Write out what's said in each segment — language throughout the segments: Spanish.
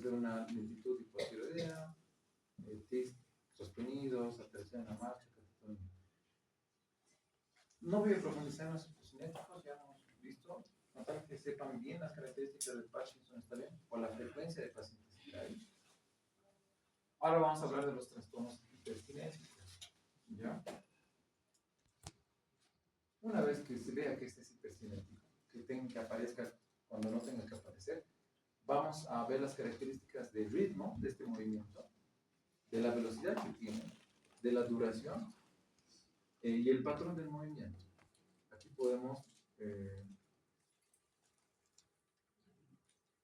ser una lentitud hipotiroidea, tics sostenidos, alteración en la marcha, catatonia. No voy a profundizar en los cinéticos, ya hemos visto. Notar que sepan bien las características del Parkinson, está bien, o la frecuencia de pacientes que hay. Ahora vamos a hablar de los trastornos hipercinéticos. ¿Ya? Una vez que se vea que este es hipercinético, que aparezca cuando no tenga que aparecer, vamos a ver las características del ritmo de este movimiento, de la velocidad que tiene, de la duración y el patrón del movimiento. Aquí podemos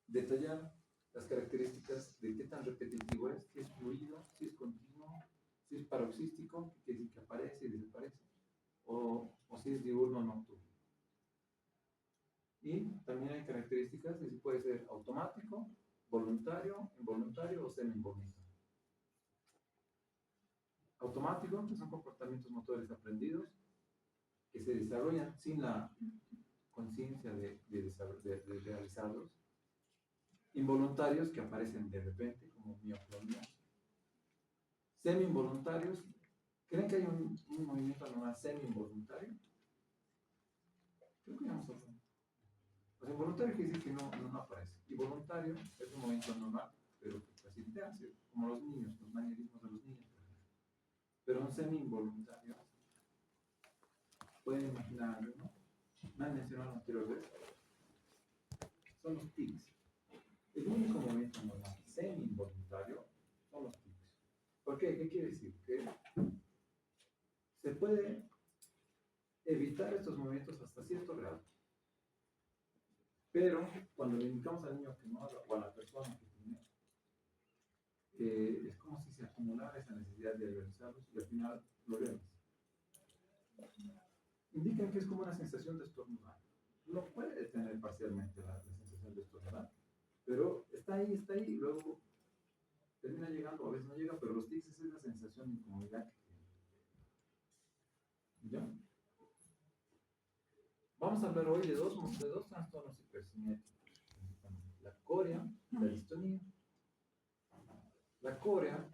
detallar las características de qué tan repetitivo es, si es fluido, si es continuo, si es paroxístico, que quiere decir que aparece y desaparece, o si es diurno o nocturno. Y también hay características de si puede ser automático, voluntario, involuntario o semi-involuntario. Automático, que son comportamientos motores aprendidos, que se desarrollan sin la conciencia de realizarlos. Involuntarios, que aparecen de repente, como mioclonía. Semi-involuntarios, ¿creen que hay un movimiento anormal semi-involuntario? Creo que ya hemos hablado. Pues involuntario quiere decir que no aparece. Y voluntario es un movimiento anormal, pero que facilita, como los niños, los manierismos de los niños, por ejemplo. Pero un semi-involuntario, pueden imaginarlo, ¿no? Me han mencionado anteriormente, son los tics. El único movimiento anormal semi-involuntario son los tics. ¿Por qué? ¿Qué quiere decir? Que se puede evitar estos movimientos hasta cierto grado. Pero cuando le indicamos al niño que no haga, o a la persona que tiene, es como si se acumulara esa necesidad de realizarlos y al final lo realiza. Indican que es como una sensación de estornudar. Uno puede tener parcialmente la sensación de estornudar, pero está ahí, y luego termina llegando, a veces no llega, pero los tics es esa sensación de incomodidad que tiene. ¿Ya? Vamos a hablar hoy de dos trastornos hipercinéticos, la corea y la distonía. La corea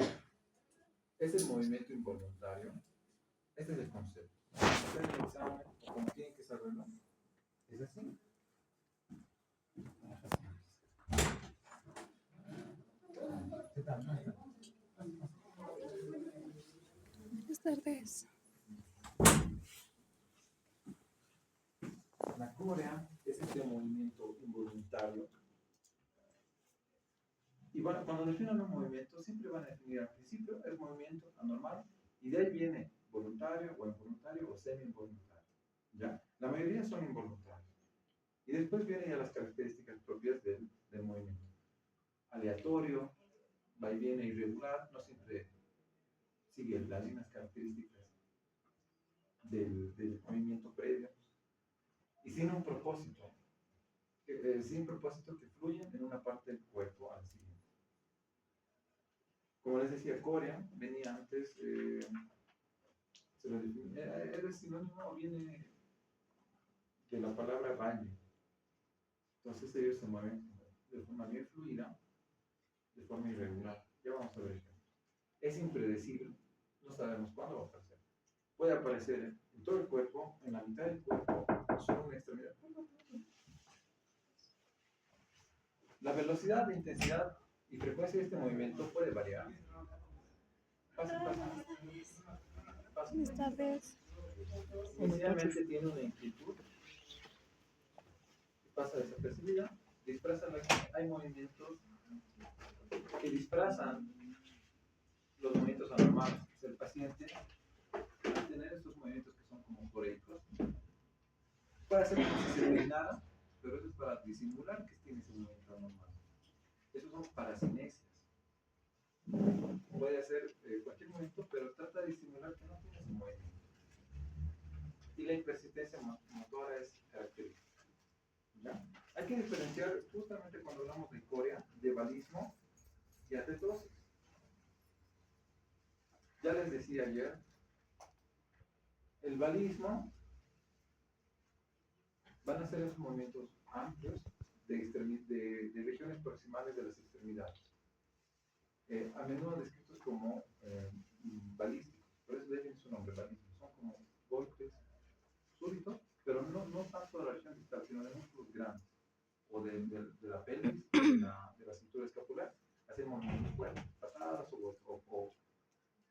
es el movimiento involuntario. Este es el concepto. Ustedes en el examen, como tienen que saberlo, es así. ¿Qué tal? Buenas tardes. La corea es este movimiento involuntario. Y bueno, cuando definen un movimiento, siempre van a definir al principio el movimiento anormal, y de ahí viene voluntario o involuntario o semi-involuntario. ¿Ya? La mayoría son involuntarios. Y después vienen ya las características propias del movimiento. Aleatorio, va y viene irregular, no siempre sigue las mismas características del movimiento previo. Y sin un propósito, sin propósito que fluyen en una parte del cuerpo al siguiente. Como les decía, corea venía antes, es sinónimo, viene de la palabra baile. Entonces ellos se mueven de forma bien fluida, de forma irregular. Ya vamos a ver ejemplos. Es impredecible, no sabemos cuándo va a aparecer. Puede aparecer en todo el cuerpo, en la mitad del cuerpo, solo en una extremidad. La velocidad, intensidad y frecuencia de este movimiento puede variar. Buenas tardes. Inicialmente tiene una inquietud que pasa desapercibida. Hay movimientos que disfrazan los movimientos anormales. El paciente, al tener estos movimientos que son como coreicos, puede hacer como si se peinara, pero eso es para disimular que tiene ese movimiento anormal. Esos son paracinesias. Puede hacer cualquier movimiento, pero trata de disimular que no tiene ese movimiento. Y la impersistencia motora es característica. ¿Ya? Hay que diferenciar justamente cuando hablamos de corea, de balismo y artritosis. Ya les decía ayer, el balismo van a ser esos movimientos amplios de regiones proximales de las extremidades. a menudo descritos como balísticos, por eso de ahí viene su nombre, balísticos. Son como golpes súbitos, pero no tanto de la región distal, sino de músculos grandes, o de la pelvis, o de la cintura escapular. Hacen movimientos fuertes, patadas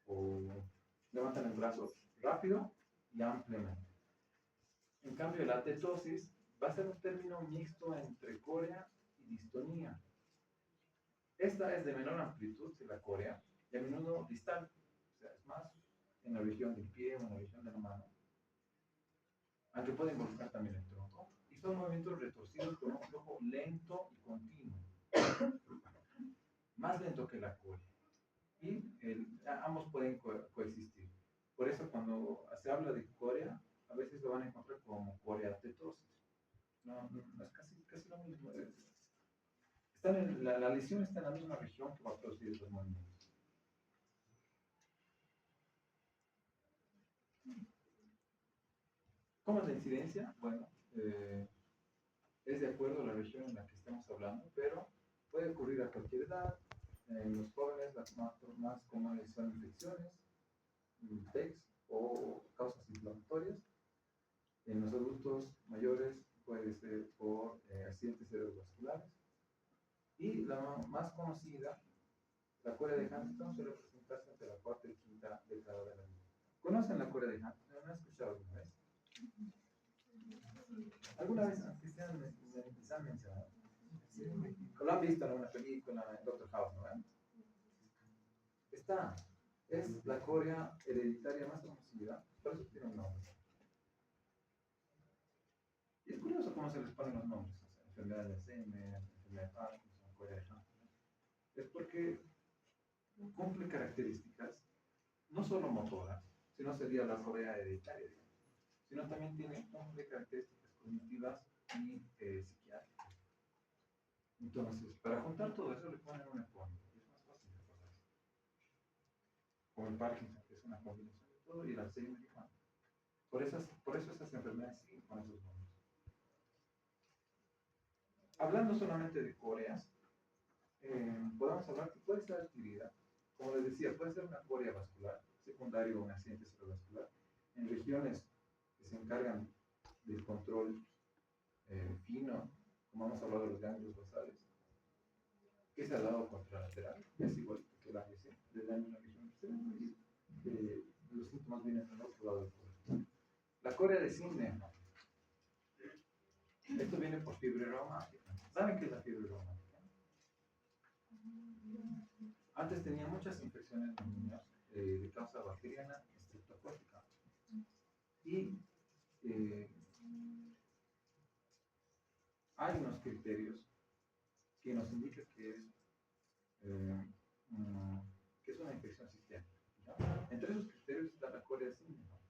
o levantan el brazo rápido y ampliamente. En cambio, la tetosis va a ser un término mixto entre corea y distonía. Esta es de menor amplitud que la corea y a menudo distal, o sea, es más en la región del pie o en la región de la mano, aunque puede involucrar también el tronco. Y son movimientos retorcidos con un flujo lento y continuo, más lento que la corea. Y ambos pueden coexistir. Por eso cuando se habla de corea, a veces lo van a encontrar como coreatetosis. No es casi lo mismo. La lesión está en la misma región que va a producir estos movimientos. ¿Cómo es la incidencia? Bueno, es de acuerdo a la región en la que estemos hablando, pero puede ocurrir a cualquier edad. En los jóvenes las más comunes son infecciones, TECs o causas inflamatorias. En los adultos mayores puede ser por accidentes cerebrovasculares. Y la más conocida, la corea de Huntington, suele presentarse entre la cuarta y quinta década de la vida. ¿Conocen la corea de Huntington? ¿No han escuchado alguna vez? ¿Alguna vez aunque se han mencionado? Lo han visto en una película, en Doctor House, ¿no? Es la corea hereditaria más conocida, por eso tiene un nombre. Y es curioso cómo se les ponen los nombres, o sea, enfermedad de Alzheimer, enfermedad de Parkinson, corea de Huntington. Es porque cumple características no solo motoras, sino sería la corea hereditaria, digamos, sino también cumple características cognitivas y psiquiátricas. Entonces, para juntar todo eso le ponen un epónimo, y es más fácil de recordar. Como el Parkinson, que es una combinación de todo, y el Alzheimer igual. Por eso esas enfermedades siguen con esos nombres. Hablando solamente de coreas, podemos hablar que puede estar adquirida, como les decía, puede ser una corea vascular, secundario o un accidente cerebrovascular, en regiones que se encargan del control fino, como hemos hablado de los ganglios basales, que es al lado contralateral, es igual que el AVC, le dan una región del cerebro y los síntomas vienen del otro lado del cuerpo. La corea de Sydenham, esto viene por fiebre reumática. ¿Saben qué es la fiebre reumática? Antes tenía muchas infecciones en niños de causa bacteriana estreptocócica. Y hay unos criterios que nos indican que es una infección sistémica. ¿Ya? Entre esos criterios está la corea de Sydenham,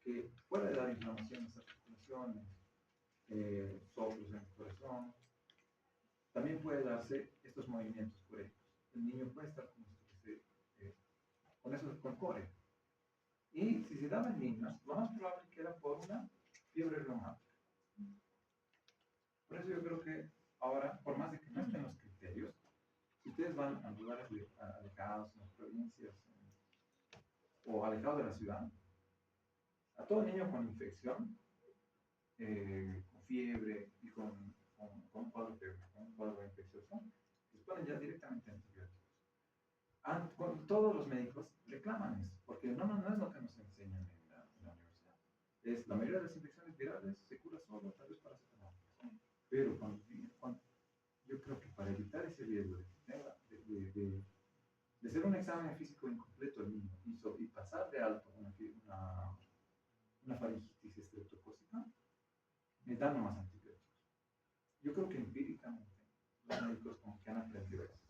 que puede dar inflamación en las articulaciones, soplos en el corazón. También puede darse estos movimientos coréicos. El niño puede estar con corea. Y si se daba en niños, lo más probable que era por una fiebre reumática. Por eso yo creo que ahora, por más de que no estén los criterios, si ustedes van a lugares alejados, en las provincias, o alejados de la ciudad, a todo niño con infección, con fiebre y con un cuadro infeccioso, les ponen ya directamente antibióticos. Todos los médicos reclaman eso, porque no es lo que nos enseñan en la universidad. La mayoría de las infecciones virales se cura solo, tal vez paracetamol. Pero yo creo que para evitar ese riesgo de hacer un examen físico incompleto al niño y pasar de alto una faringitis estreptocócica, me dan más antibióticos. Yo creo que empíricamente los médicos como que han aprendido eso.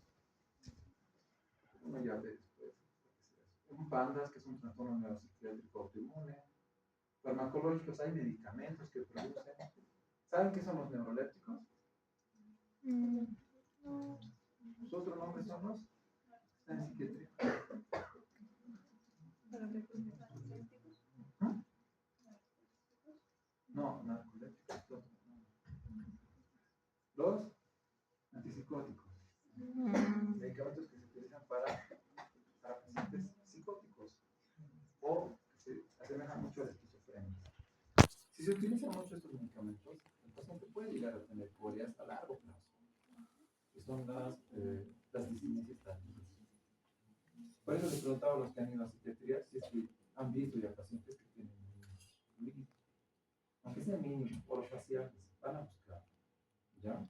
Uno ya ve después. Un PANDAS, que es un trastorno neuropsiquiátrico autoinmune. Farmacológicos, hay medicamentos que producen. ¿Saben qué son los neurolépticos? No. Sus otros nombres son los. Están en psiquiatría. No, narcolépticos. Los antipsicóticos. Medicamentos que se utilizan para pacientes psicóticos o que se asemejan mucho a la esquizofrenia. Si se utilizan mucho estos medicamentos, el paciente puede llegar a tener coreas a largo plazo, que son las disinesias tardías. Por eso les preguntaba a los que han ido a psiquiatría si es que han visto ya pacientes que tienen líquido, aunque sea mínimo, orofaciales, van a buscar, ¿ya?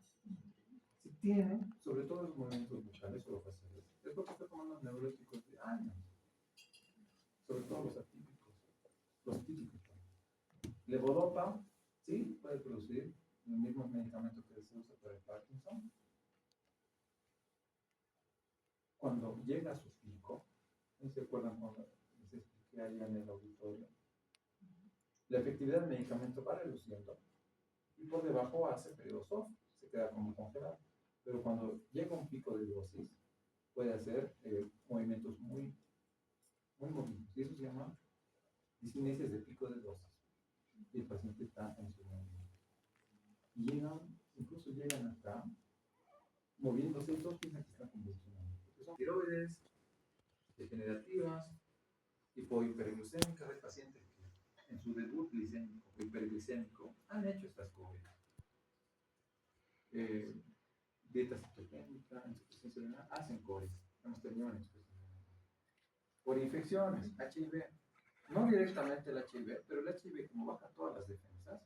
Si tienen, sobre todo los movimientos bucales orofaciales, es porque está tomando neuróticos de años, sobre todo los atípicos, los típicos. Levodopa, sí, puede producir el mismo medicamento que se usa para el Parkinson. Cuando llega a su pico, ¿no se acuerdan cuando les expliqué allá en el auditorio? La efectividad del medicamento va reduciendo y por debajo hace periodo soft, se queda como congelado. Pero cuando llega a un pico de dosis, puede hacer movimientos muy movidos. Y eso se llama diskinesias de pico de dosis. Y el paciente está en su movimiento. Y incluso llegan acá, moviéndose, y todos piensan que están convulsionando. Porque son tiroides, degenerativas, hipohiperglucémicas de pacientes que en su debut glicémico o hiperglicémico han hecho estas copias. Dieta cetogénica, insuficiencia renal, hacen cores. Hemos tenido una expresión. Por infecciones, HIV. No directamente el HIV, pero el HIV, como baja todas las defensas,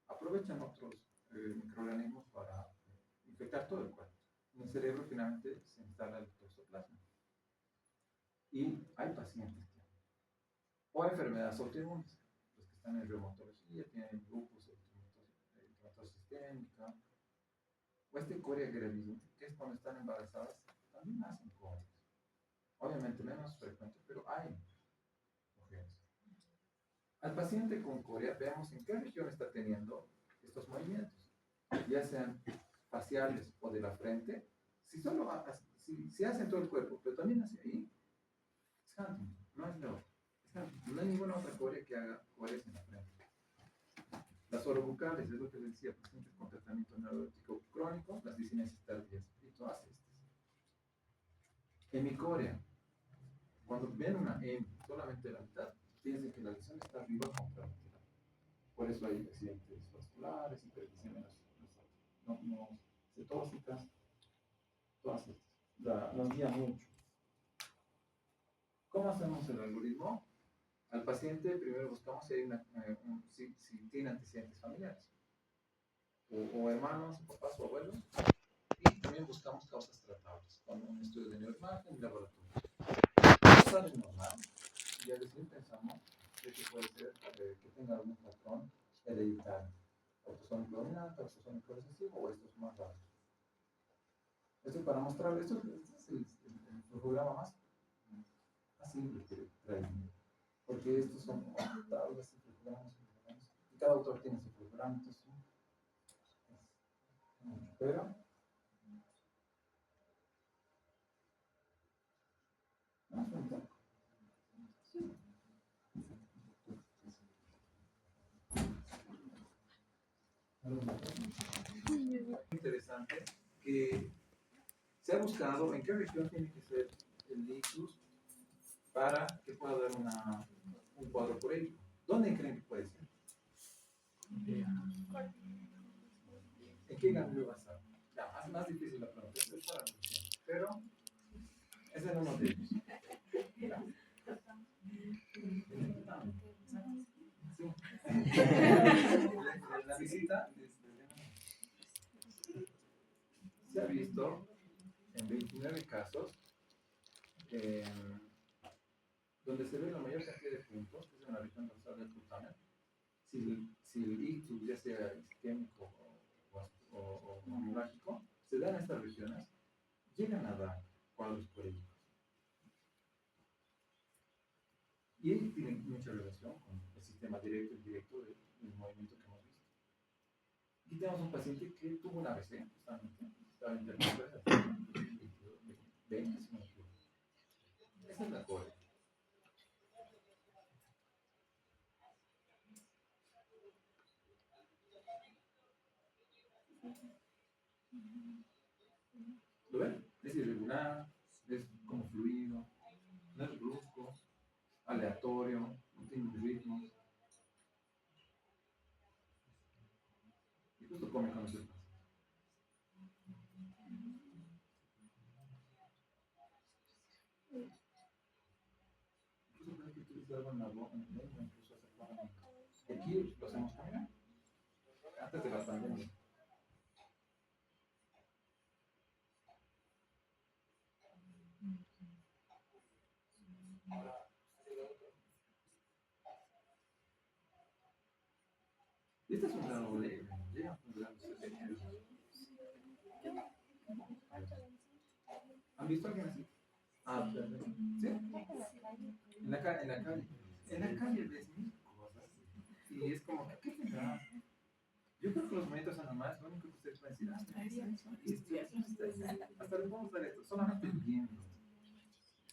aprovechan otros microorganismos para infectar todo el cuerpo. En el cerebro finalmente se instala el toxoplasma. Y hay pacientes que o enfermedades autoinmunes, los que están en reumatología, tienen lupus, eritematosis sistémica, o este corea gravídea, que es cuando están embarazadas, también hacen coreas. Obviamente menos frecuente, pero hay mujeres. Al paciente con corea, veamos en qué región está teniendo estos movimientos, ya sean faciales o de la frente. Si solo si hacen todo el cuerpo, pero también hacia ahí, es Huntington, no es Leber. No hay ninguna otra corea que haga coreas en la frente. Las orobucales, es lo que les decía, pacientes con tratamiento neurótico crónico, las diskinesias tardías, y todas estas. Hemicorea, cuando ven una hemi, solamente la mitad, piensen que la lesión está arriba contra lateral. Por eso hay accidentes vasculares, hiperglicemias, no cetóxicas, todas estas. Nos guía mucho. ¿Cómo hacemos el algoritmo? Al paciente primero buscamos si, hay si tiene antecedentes familiares, o hermanos, o papás o abuelos, y también buscamos causas tratables, con un estudio de neuroimagen y laboratorio. Si sale normal, ya recién pensamos de que puede ser que tenga algún patrón hereditario, autosómico dominante, autosómico recesivo, o estos más raros. Esto para mostrar, esto es el programa más simple que traemos. Porque estos son tablas y programas, y cada autor tiene su programa, entonces pero vamos a ver. Interesante que se ha buscado en qué región tiene que ser el ictus para que pueda dar un cuadro porético. ¿Dónde creen que puede ser? ¿En qué ganglio va a estar? Ya, más difícil la pregunta, es para la región, pero es en uno de ellos. ¿Ya? Sí. La visita se ha visto en 29 casos donde se ve la mayor cantidad de puntos, que es en la región dorsal del cutáneo. Si el ictus, ya sea isquémico o hemorrágico, se da en estas regiones, llegan a dar cuadros poréticos. Y ellos tienen mucha relación con el sistema directo e indirecto del movimiento que hemos visto. Aquí tenemos un paciente que tuvo una AVC, justamente, estaba internado desde 2020, si no me equivoco. Esa es la core. ¿Lo ven? Es irregular, es como fluido, no es brusco, aleatorio, no tiene ritmos. Y justo come con ese paciente. Incluso puede que utilice algo en la boca, en la lengua, incluso hacer para. Aquí lo hacemos caminar antes de la pandemia. Y este es un gran alegre, llega un gran serenidad. ¿Han visto a alguien así? Ah, perfecto. ¿Sí? En la calle. En la calle ves mil cosas. Y es como, ¿qué tendrá? Yo creo que los movimientos anormales, lo único que ustedes pueden decir, hasta les vamos a dar esto, solamente viendo.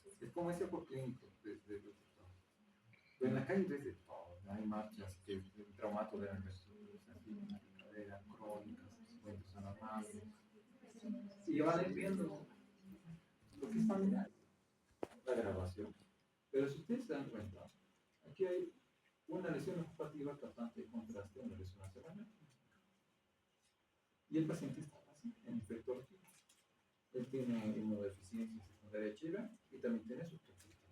Es como ese ojo clínico de detector. Pero en la calle ves de todo. Hay marchas que el traumato de la cadera, crónicas, movimientos anormales. Y van a ir viendo lo que es familiar, la grabación. Pero si ustedes se dan cuenta, aquí hay una lesión ocupativa causante de contraste en la resonancia magnética. Y el paciente está así, en infectología. Él tiene inmunodeficiencia secundaria HIV y también tiene su toxicidad.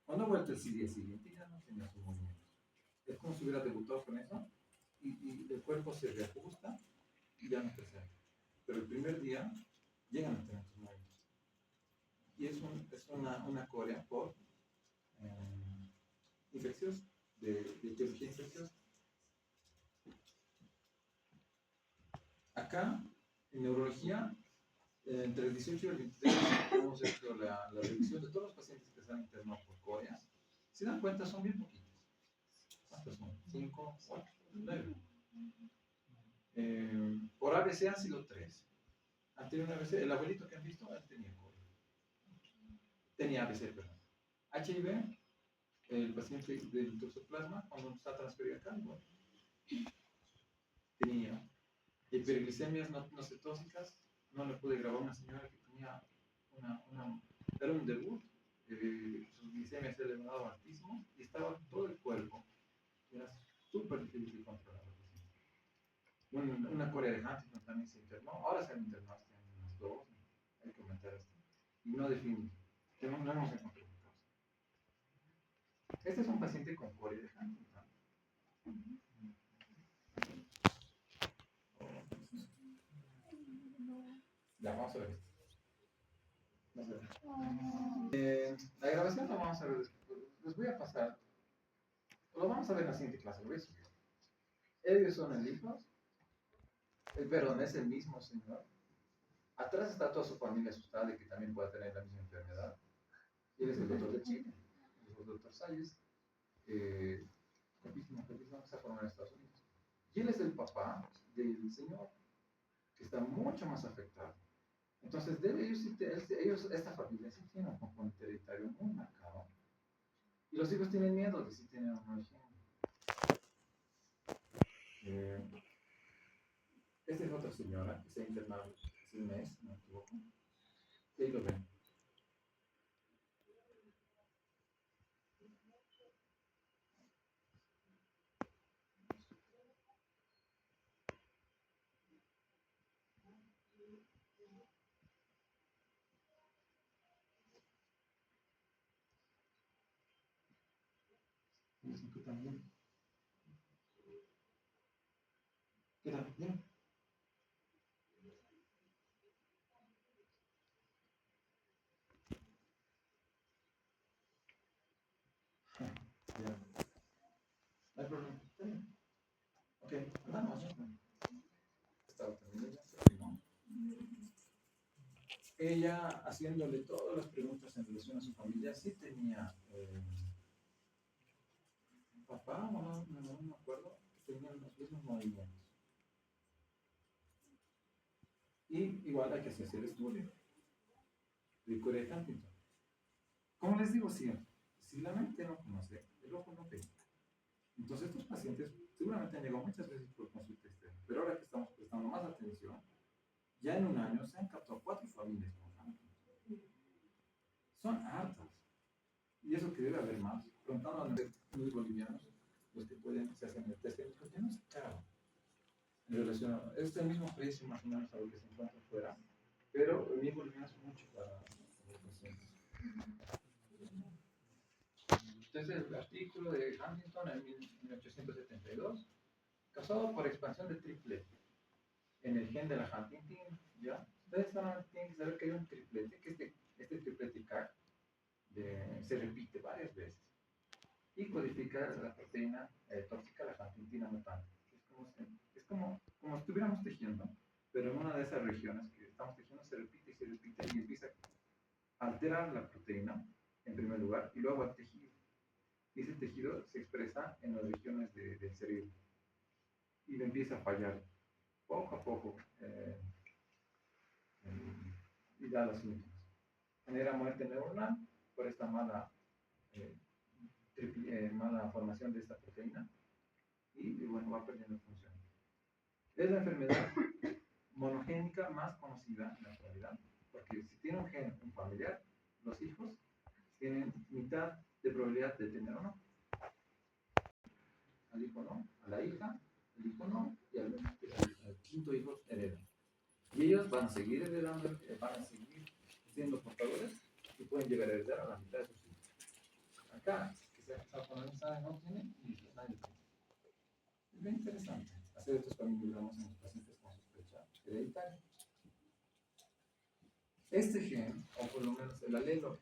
Cuando ha vuelto el día siguiente ya no tenía sus movimientos. Es como si hubiera debutado con eso y el cuerpo se reajusta y ya no presenta. Pero el primer día llegan a tener sus movimientos. Y es una corea por infecciones de etiología infecciosa. Acá, en neurología, entre el 18 y el 23 hemos hecho la revisión de todos los pacientes que se han internado por coreas. Si dan cuenta, son bien poquitos. ¿Cuántos son? 5, 8, 9. Por ABC han sido 3. Han tenido un ABC. El abuelito que han visto, él tenía corea. Tenía ABC, perdón. HIV, el paciente del toxoplasma, cuando está transferido acá, bueno, tenía hiperglicemias no cetóxicas. No le pude grabar a una señora que tenía era un debut, sus glicemias elevadas altísimo y estaba todo el cuerpo. Era súper difícil de controlar. Una corea de Huntington también se internó. Ahora se han internado este año unas 2. Hay que comentar esto. Y no define. No hemos encontrado una causa. Este es un paciente con corea de Huntington. Ya, vamos a ver esto. La grabación la vamos a ver después. Les voy a pasar. Lo vamos a ver en la siguiente clase. Lo voy a subir. Ellos son el hijo. Perdón, es el mismo señor. Atrás está toda su familia asustada de que también pueda tener la misma enfermedad. Él es el doctor de Chile, el doctor Salles, capísimo, está formado en Estados Unidos. Y él es el papá del señor, que está mucho más afectado. Entonces, esta familia sí tiene un componente hereditario muy marcado. Y los hijos tienen miedo de si tienen un origen. Esta es otra señora que se ha internado hace un mes, no me equivoco. Y ahí lo ven. ¿Qué tal? Bien. ¿Qué tal? Bien. Ya. No hay problema. Está bien. Ok, andamos. Estaba terminando. Ella, haciéndole todas las preguntas en relación a su familia, sí tenía papá, mamá, no me acuerdo, que tenían los mismos movimientos. Y igual hay que hacer el estudio de Corea de Huntington. Como les digo siempre, si la mente no conoce, el ojo no ve. Entonces estos pacientes seguramente han llegado muchas veces por consulta externa, pero ahora que estamos prestando más atención, ya en un año se han captado 4 familias con Huntington. relaciona. Es el mismo precio más o menos a lo que se encuentra afuera, pero mi volumen es mucho para los pacientes. Entonces, el artículo de Huntington en 1872, causado por expansión de triplete en el gen de la Huntington, ¿ya? Ustedes solamente tienen que saber que hay un triplete, que este triplete CAG se repite varias veces y codifica la proteína tóxica, la huntingtina mutante. Es como si estuviéramos tejiendo, pero en una de esas regiones que estamos tejiendo se repite y se repite y empieza a alterar la proteína en primer lugar y luego al tejido. Y ese tejido se expresa en las regiones del cerebro y empieza a fallar poco a poco y da los síntomas. Genera muerte neuronal por esta mala mala formación de esta proteína y bueno, va perdiendo función. Es la enfermedad monogénica más conocida en la actualidad, porque si tiene un gen, un familiar, los hijos tienen mitad de probabilidad de tener o no. Al hijo no, a la hija, el hijo no, y al quinto hijo hereda. Y ellos van a seguir heredando, van a seguir siendo portadores y pueden llegar a heredar a la mitad de sus hijos. Acá, que se ha empezado con el no tiene, y nadie tiene. Es bien interesante hacer estos familiogramas en los pacientes con sospecha hereditaria. Este gen, o por lo menos el alelo,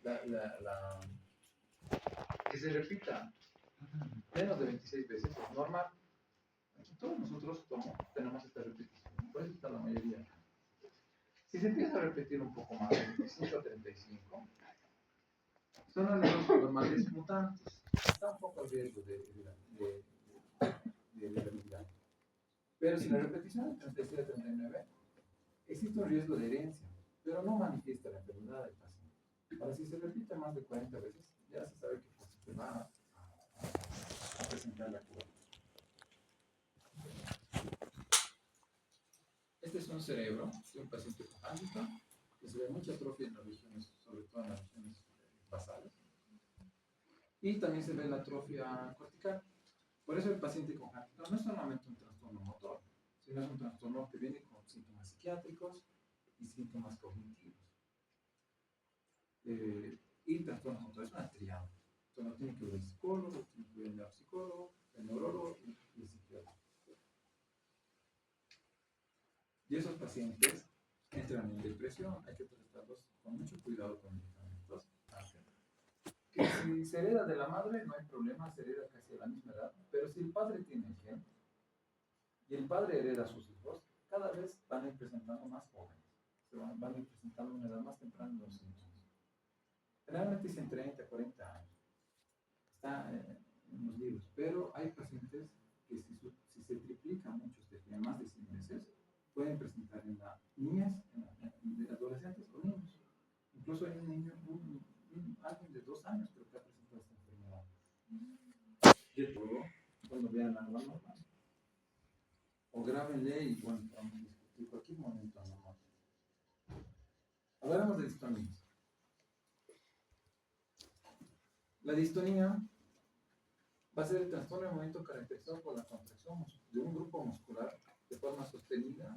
que se repita menos de 26 veces es normal. Aquí todos nosotros tenemos esta repetición, por eso está la mayoría. Si se empieza a repetir un poco más, de 25 a 35, son alelos normales mutantes. Está un poco el riesgo de debilidad. Pero si la repetición es 37 a 39, existe un riesgo de herencia, pero no manifiesta la enfermedad del paciente. Ahora, si se repite más de 40 veces, ya se sabe que se va a presentar la cura. Este es un cerebro de un paciente con Huntington, que se ve mucha atrofia en las regiones, sobre todo en las regiones basales. Y también se ve la atrofia cortical. Por eso el paciente con Huntington no es solamente un trastorno motor, sino es un trastorno que viene con síntomas psiquiátricos y síntomas cognitivos. Y trastorno motor es una triada. Entonces tiene que ver el psicólogo, tiene que ver el psicólogo, el neurólogo y el psiquiatra. Y esos pacientes entran en depresión, hay que tratarlos con mucho cuidado con medicamentos. Que si se hereda de la madre, no hay problema, se hereda casi a la misma edad, pero si el padre tiene el gen y el padre hereda a sus hijos, cada vez van a ir presentando más jóvenes, van a ir presentando una edad más temprana en los síntomas. Generalmente dicen 30, 40 años, está en los libros, pero hay pacientes que si se triplica mucho este gen, más de 100 meses, pueden presentar en las niñas, en adolescentes o niños. Incluso hay un niño, alguien de 2 años creo que ha presentado esta enfermedad. Y luego, cuando vean algo normal. O grábenle y bueno, vamos a discutir cualquier momento normal. Hablamos de distonías. La distonía va a ser el trastorno de movimiento caracterizado por la contracción de un grupo muscular de forma sostenida,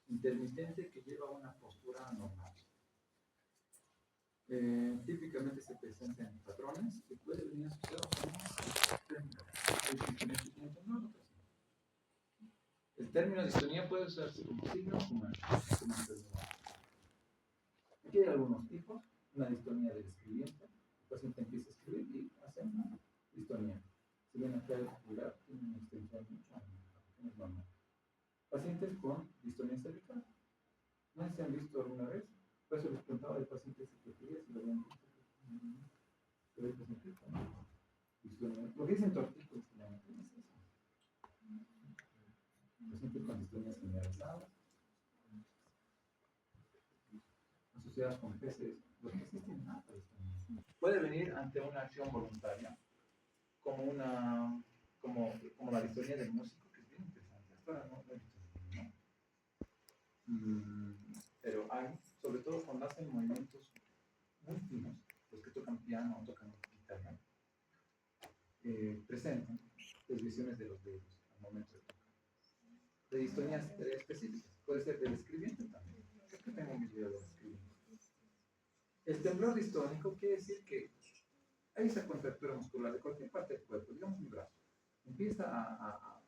intermitente, que lleva a una postura anormal. Típicamente se presenta en patrones que pueden venir asociados a el término distonía puede usarse como signo o como enfermedad. Aquí hay algunos tipos: una distonía del escribiente, el paciente empieza a escribir y hace una distonía. Si bien acá el pulgar tiene una extensión mucho es normal. Pacientes con distonía cervical, no sé si han visto alguna vez, por eso les preguntaba del paciente psiquiatría si lo habían visto. Pero el paciente con distonía, lo que dicen tortícolis, es eso. Pacientes con distonías generalizadas, asociadas con peces. Los peces tienen alta distonía. Puede venir ante una acción voluntaria, como la distonía del músico, que es bien interesante. Hasta ahora no he visto, ¿no? Pero hay, sobre todo cuando hacen movimientos muy finos, los que tocan piano o tocan guitarra, presentan desviaciones de los dedos al momento de tocar. De distonías específicas. Puede ser del escribiente también. Creo que tengo un video del escribiente. El temblor distónico quiere decir que hay esa contractura muscular de cualquier parte del cuerpo, digamos mi brazo, empieza a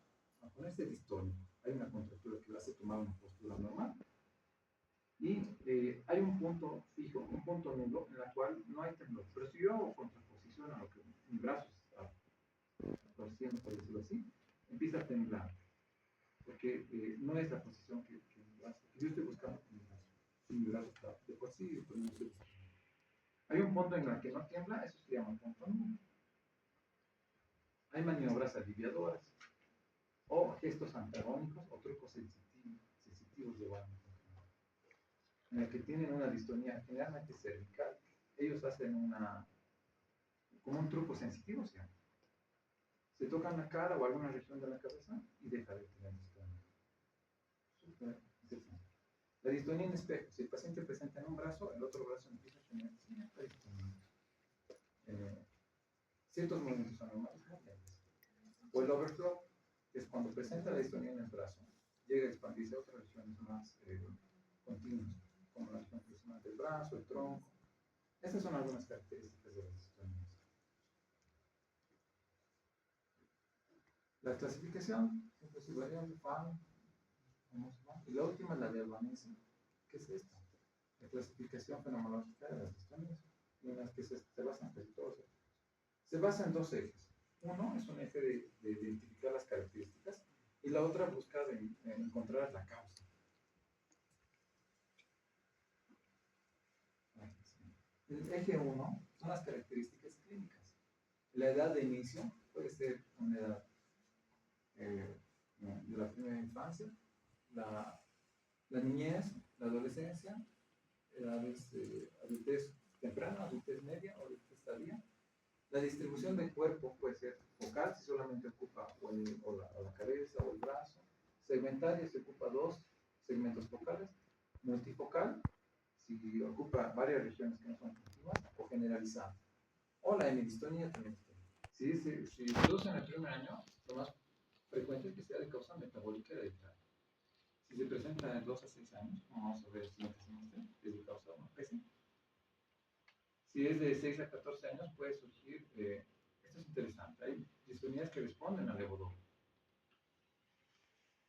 ponerse distónico. Hay una contractura que lo hace tomar una postura normal. Y hay un punto fijo, un punto nulo, en la cual no hay temblor. Pero si yo hago contraposición a lo que mi brazo está torciendo, por decirlo así, empieza a temblar. Porque no es la posición que mi brazo. Yo estoy buscando con mi brazo. Si mi brazo está de por sí, pues no estoy buscando. Hay un punto en el que no tiembla, eso se llama punto nulo. Hay maniobras aliviadoras o gestos antagónicos o trucos sensitivos de Wagner, en el que tienen una distonía generalmente cervical. Ellos hacen como un truco sensitivo, ¿sí? Se tocan la cara o alguna región de la cabeza y deja de tener distonía. Súper interesante. La distonía en espejo. Si el paciente presenta en un brazo, el otro brazo empieza a tener cierta distonía. Ciertos movimientos anormales. O el overflow, que es cuando presenta la distonía en el brazo, llega a expandirse a otras regiones más continuas, como la región proximal del brazo, el tronco. Estas son algunas características de las distonías. La clasificación, siempre se variable, FAN, y la última es la de Albanese. ¿Qué es esto? La clasificación fenomenológica de las distonías, en las que se basan casi todos. Se basa en dos ejes. Uno es un eje de identificar las características y la otra busca encontrar la causa. El eje 1 son las características clínicas. La edad de inicio puede ser una edad de la primera infancia, la niñez, la adolescencia, edades adultez temprana, adultez media o adultez tardía. La distribución del cuerpo puede ser focal, si solamente ocupa o la cabeza o el brazo. Segmentaria, si ocupa dos segmentos focales. Multifocal, si ocupa varias regiones que no son continuas. O generalizada. O la hemidistonía también. Si se produce en el primer año, lo más frecuente es que sea de causa metabólica hereditaria. Si se presenta de 2 a 6 años, como vamos a ver el siguiente semestre, es de causa una especie. Si es de 6 a 14 años, puede surgir, esto es interesante, hay distonías que responden al levodopa.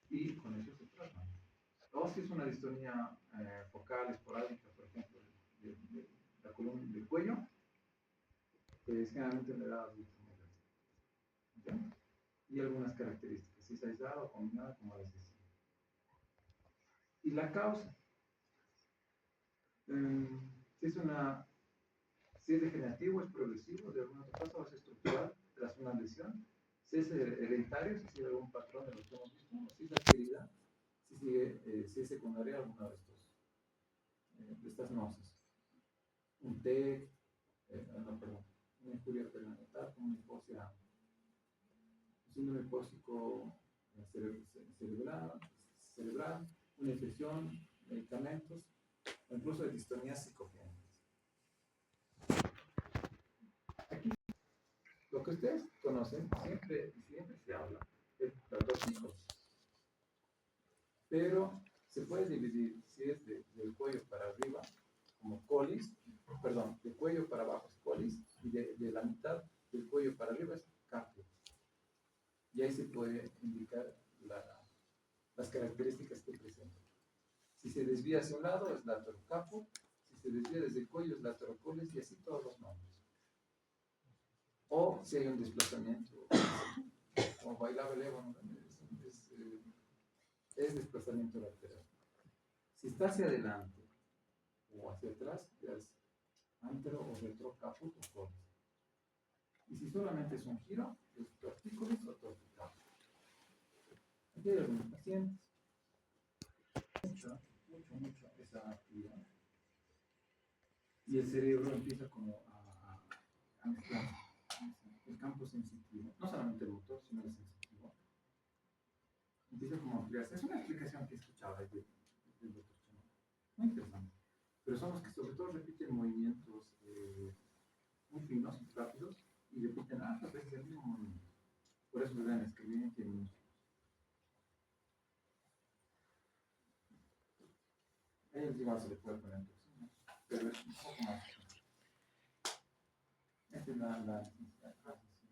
Y con eso se tratan. O si es una distonía focal, esporádica, por ejemplo, de la columna del cuello, que es generalmente en la edad adulta media. Y algunas características, si es aislada o combinada como les decía. Y la causa. Si es degenerativo, es progresivo, de alguna otra cosa, o es estructural, tras una lesión. Si es hereditario, si sigue algún patrón de lo que hemos visto, o si es adquirida, si es secundaria a alguna de estas noces. Un TEC, una injuria perinatal, como una hipoxia, síndrome hipóxico cerebral, una infección, medicamentos, o incluso de distonías psicogénicas. Aquí, lo que ustedes conocen, siempre se habla de las dos psicosis. Pero se puede dividir si es del cuello para arriba, como colis, perdón, del cuello para abajo es colis, y de la mitad del cuello para arriba es capio. Y ahí se puede indicar las características que presenta. Si se desvía hacia un lado es laterocapo, si se desvía desde el cuello es laterocolis, y así todos los nombres. O si hay un desplazamiento, como bailaba el Evo, es desplazamiento lateral. Si está hacia adelante o hacia atrás, ya es antero o retrocapo o colis. Y si solamente es un giro, es tortícolis o torticapo. Aquí hay algunos pacientes. Mucho esa actividad. Y el cerebro empieza como a mezclar el campo sensitivo, no solamente el motor, sino el sensitivo. Empieza como a ampliarse. Es una explicación que he escuchado del doctor Chano. Muy interesante. Pero son los que sobre todo repiten movimientos muy finos y rápidos y repiten hartas veces el mismo movimiento. Por eso le dan escribiente y músculos. igual se le puede poner toxina, pero es un poco más. Esta es la clase, sí.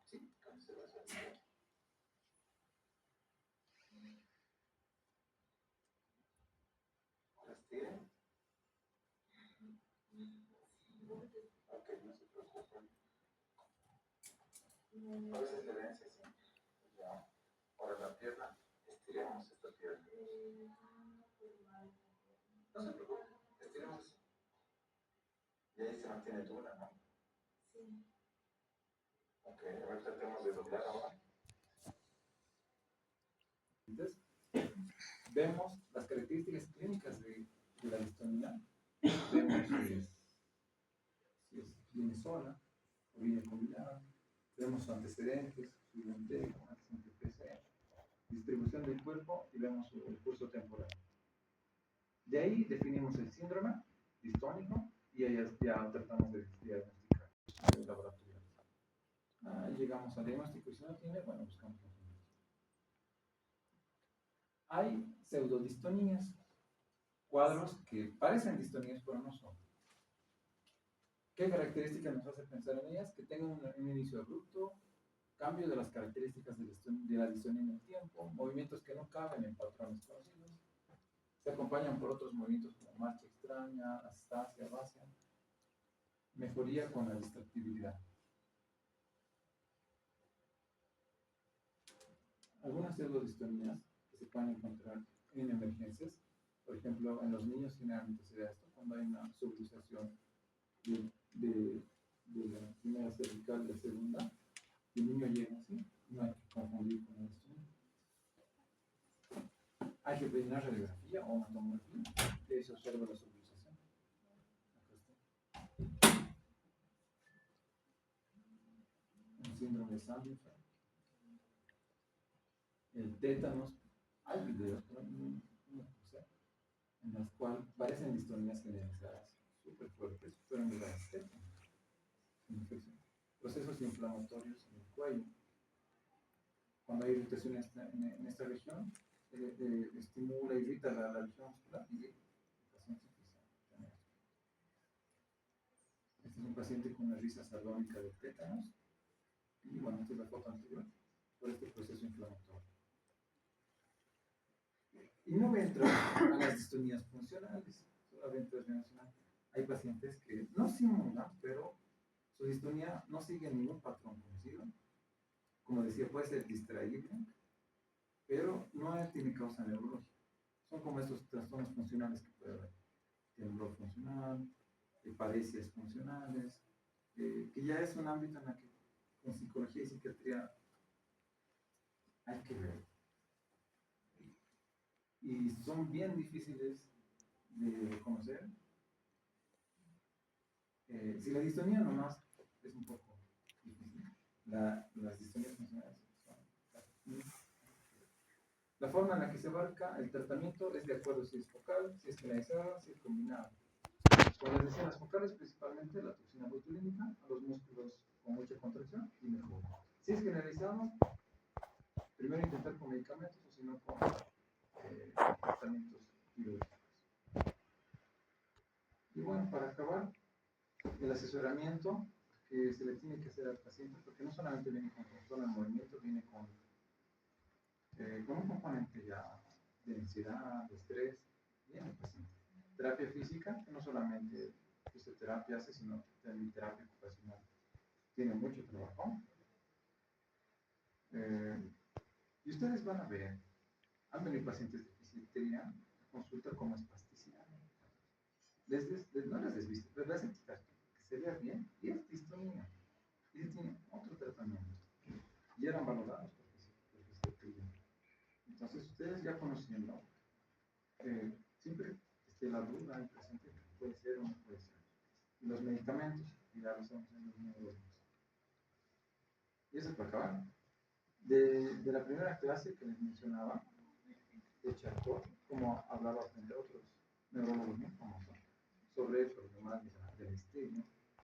Sí, cancelación. ¿Las tiene? Ok, no se preocupen. A veces le vence, sí. Ya. Ahora la pierna, estiremos esta pierna. No se preocupe, estiremos así. Y ahí se mantiene dura, ¿no? Sí. Ok, a ver, tratemos de doblar ahora. Entonces, vemos las características clínicas de la distonía. Vemos si viene sola o viene combinada. Vemos sus antecedentes, su identidad, distribución del cuerpo y vemos el curso temporal. De ahí definimos el síndrome distónico y ahí ya tratamos de diagnosticar en el laboratorio. Llegamos al diagnóstico y si no tiene, bueno, buscamos la función. Hay pseudodistonías, cuadros que parecen distonías pero no son. ¿Qué características nos hace pensar en ellas? Que tengan un inicio abrupto, cambio de las características de la distonía en el tiempo, movimientos que no caben en patrones conocidos, se acompañan por otros movimientos como marcha extraña, astasia, vacia, mejoría con la distractibilidad. Algunas pseudodistonías que se pueden encontrar en emergencias, por ejemplo, en los niños generalmente se da esto cuando hay una subluxación de la primera cervical y la segunda, y el niño llega así, no hay que confundir con esto. Hay que pedir una radiografía o una tomografía, y ahí se observa la subluxación. Un síndrome de Sandler, el tétanos, hay videos, pero no puse, en las cuales parecen distonías generalizadas, súper fuertes, pero en realidad es tétanos. Procesos inflamatorios en el cuello. Cuando hay irritación en esta región, estimula, irrita la región muscular y el paciente empieza a tener. Este es un paciente con una risa sardónica de tétanos. Y bueno, esta es la foto anterior por este proceso inflamatorio. Y no voy a entrar a las distonías funcionales, solamente las mencionar. Hay pacientes que no simulan, pero su distonía no sigue ningún patrón conocido. Como decía, puede ser distraíble, pero no tiene causa neurológica. Son como estos trastornos funcionales que puede haber. Temblor funcional, parecias funcionales, que ya es un ámbito en el que con psicología y psiquiatría hay que ver. Y son bien difíciles de reconocer. Si la distonía nomás es un poco difícil, las distonías funcionales son. La forma en la que se abarca el tratamiento es de acuerdo si es focal, si es generalizada, si es combinada. Como les decía, las focales principalmente la toxina botulínica a los músculos con mucha contracción y mejor. Si es generalizado, primero intentar con medicamentos o si no con tratamientos quirúrgicos. Y bueno, para acabar, el asesoramiento que se le tiene que hacer al paciente, porque no solamente viene con control del movimiento, viene con un componente ya de ansiedad, de estrés, viene el paciente. Terapia física, que no solamente fisioterapia hace, sino también terapia ocupacional. Tiene mucho trabajo. Y ustedes van a ver, han venido pacientes de fisiatría, consulta con espasticidad. No les desviste, pero les hacen quitar que se vea bien y es distonía. Y tienen otro tratamiento. Y eran valorados por fisiatría. Entonces, ustedes ya conociendo, siempre esté la duda y presente que puede ser o no puede ser. Y los medicamentos, y ya lo estamos en los neurólogos. Y eso es para acabar. De la primera clase que les mencionaba, de Charcot, como hablaba frente a otros neurólogos muy famosos, sobre el problema de la histeria,